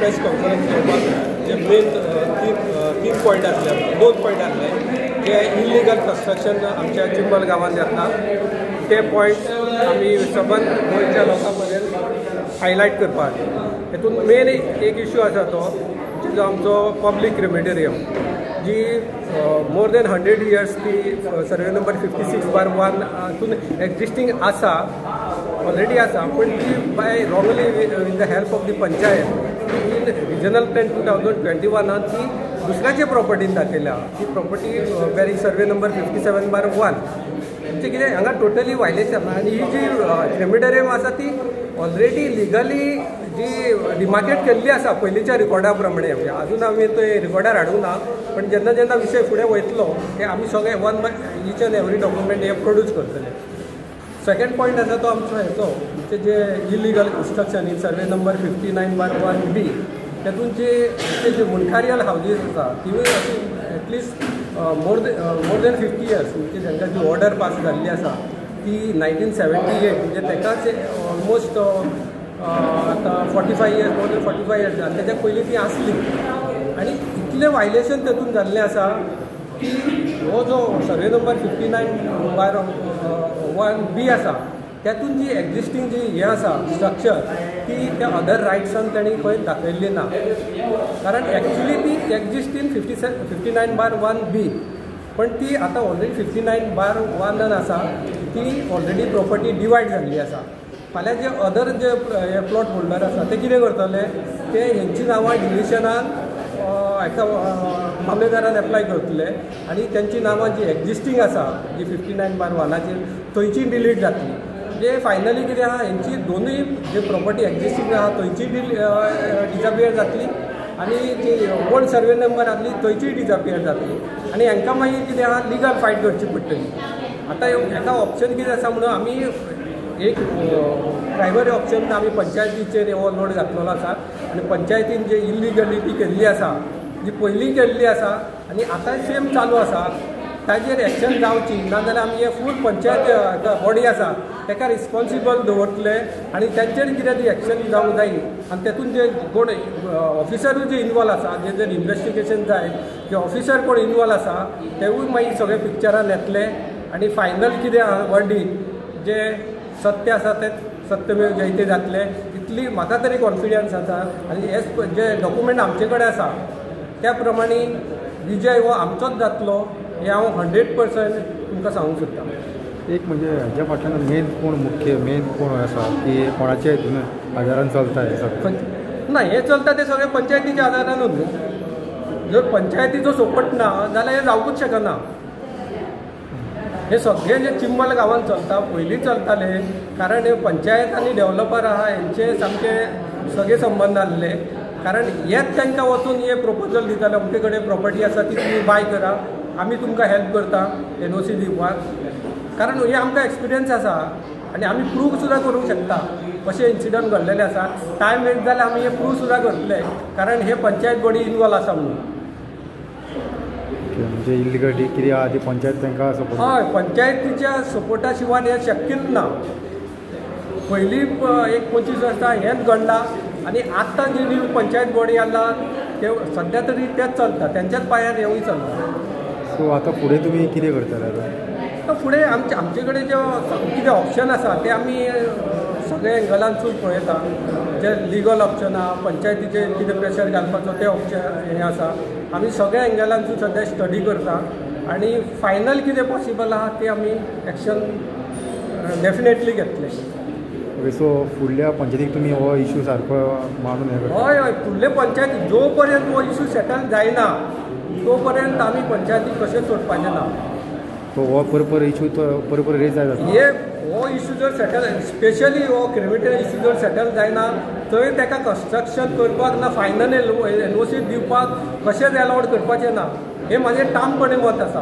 Press conference घेवपाक जे main तीन पॉयंट आसले, 2 पॉयंट आसले जे इल्लिगल कन्स्ट्रक्शन आमच्या चिंबल गांवांत जाता ते पॉयंट्स आमी सबंद गोंयच्या लोकां पर्यंत हायलायट करपाक. हेतून मेन एक इश्यू आसा तो जो आमचो पब्लीक क्रिमेटोरियम जी मोर देन 100 years ती सर्वे नंबर 56/1 हातून एक्जिस्टींग आसा, ऑलरेडी आसा, पण ती by wrongly with the help of the panchayat in regional plan 2021 ती दुसऱ्याचे प्रॉपर्टीन दाखयल्या. ती प्रॉपर्टी वेरी सर्वे नंबर 57/1 म्हणजे कितें हांगा टोटली वायलेशन. आनी ही जी क्रिमेटोरियम आसा ती ऑलरेडी लिगली जी डिमार्केट केल्ली आसा पयलींच्या रिकॉर्डा प्रमाणे. म्हणजे अजून आमी तो रिकॉर्डार हाडूंक ना, पण जेन्ना जेन्ना विशय फुडें वयतलो ते आमी सगळे one by each end every document हे प्रोड्यूस करतले. सेकंड पॉयंट आसा तो आमचो हेचो म्हणजे जे illegal construction in survey number 59/1B तातूंत जे मुनखारियल हावजीस आसा तिवूय अशी एटलिस्ट मोर देन 50 years म्हणजे तांकां जी ऑर्डर पास जाल्ली आसा ती 1978 म्हणजे ताकाच ऑलमोस्ट आतां 45 years, मोर देन 45 years जाले. तेच्या पयलीं ती आसली आनी इतलें वायलेशन तातूंत जाल्लें आसा की हो जो सर्वे नंबर 59/1B आसा त्यातून जी एक्जिस्टींग जी हें आसा स्ट्रक्चर ती त्या अदर रायट्सान तांणी खंय दाखयल्ली ना. कारण एक्चुली ती एक्जिस्ट इन 59/1B पण ती आतां ऑलरेडी 59/1 आसा. ती ऑलरेडी प्रॉपर्टी डिवायड जाल्ली आसा. फाल्यां जे अदर जे हे प्लॉट होल्डर आसा ते कितें करतले, ते हेंची नांवां डिलिशनान हाका मामलेदारान एप्लाय करतले आनी तेंची नांवां जी एक्जिस्टींग आसा जी 59/1 थंयची डिलीट जातली. म्हणजे फायनली कितें आहा, हेंची दोनूय जे प्रॉपर्टी एक्जिस्टींग आहा थंयची डिजापियर जातली आनी जी ओल्ड सर्वे नंबर आसली थंयची डिजापियर जातली आनी हांकां मागीर कितें आहा लिगल फायट करची पडटली. आतां हेका ऑप्शन कितें आसा म्हणून आमी एक प्रायमरी ऑप्शन आमी पंचायतीचेर हो लोड घातलेलो आसा आनी पंचायतीन जे इलिगलिटी केल्ली आसा जी पयलीं केल्ली आसा आनी आतां सेम चालू आसा ताजेर एक्शन जावची नाजाल्यार आमी हे फूल पंचायत बॉडी आसा ताका रिस्पॉन्सिबल दवरतले आनी तांचेर कितें ती एक्शन जावंक जायी आनी तातूंत जे कोण ऑफिसरूय जे इनवॉल्व आसा जे जर इन्वेस्टिगेशन जाय जे ऑफिसर कोण इनवॉल्व आसा तेवूय मागीर सगळे पिक्चरान येतले आनी फायनल कितें आहा वर्डीक जे सत्य आसा तें सत्यमेव जयते जातले इतली म्हाका तरी कॉन्फिडन्स आसा. आनी हे जे डॉक्युमेंट आमचे कडेन आसा त्या प्रमाणे विजय हो आमचोच जातलो हे हांव 100% तुमकां सांगूंक सोदतां. एक म्हणजे हाज्या फाटल्यान मेन कोण आसा की कोणाच्या हितून आदारान चलता हे सगळें? ना, हे चलता ते सगळे पंचायतीच्या आदारानूच न्हू. जर पंचायतीचो सपोर्ट ना जाल्यार हे जावंकूच शकना. हे सगळे जे चिंबल गांवांत चलता पयलीं चलताले कारण हे पंचायत आनी डेव्हलपर आहा हेंचे सामके सगळे संबंद आसले. कारण हेच तांकां वचून हे प्रपोजल दिताले अमके कडेन प्रॉपर्टी आसा ती तुमी बाय करा, आमी तुमकां हेल्प करता NOC दिवपाक. कारण हे आमकां एक्सपिरियन्स आसा आनी आमी प्रूव सुद्दां करूंक शकता अशें इन्सिडंट घडलेले आसा. टायम मेळत जाल्यार आमी हे प्रूव सुद्दां करतले कारण हे पंचायत बॉडी इनवॉल्व आसा म्हणून. म्हणजे इलिगलिटी कितें आहा ती पंचायत तांकां सपोर्ट? हय, पंचायतीच्या सपोर्टा शिवाय हे शक्यच ना. पयलीं एक 25 वर्सां हेंच घडलां आनी आतां जी न्यू पंचायत बॉडी आसा ते सद्या तरी तेच चलता, तेंच्याच पांयार हेवूय चलता. सो आतां फुडें तुमी कितें करतले? आतां फुडें आमचे कडेन जे कितें ऑप्शन आसा ते आमी सगळे एंगलांसून पळयता. जे लिगल ऑप्शन आहा, पंचायतीचेर कितें प्रेशर घालपाचो ते ऑप्शन हें आसा, आमी सगळ्या एंगलांसून सद्या स्टडी करता आनी फायनल कितें पॉसिबल आहा ते आमी एक्शन डेफिनेटली घेतले. सो फुडल्या पंचायतीक तुमी हो इशू सारको मांडून हें करता? हय, फुडले पंचायती जो पर्यंत हो इशू सेटल जायना तो पर्यंत आमी पंचायतीक कशेंच सोडपाचें ना. तो हो परपर इशू तो परपर रेज जाता. हो इशू जर सेटल, स्पेशली हो क्रिमिनल इशू जर सेटल जायना थंय ताका कन्स्ट्रक्शन करपाक ना फायनल NOC दिवपाक कशेंच एलावड करपाचें ना. हे म्हाजें ठामपणे मत आसा.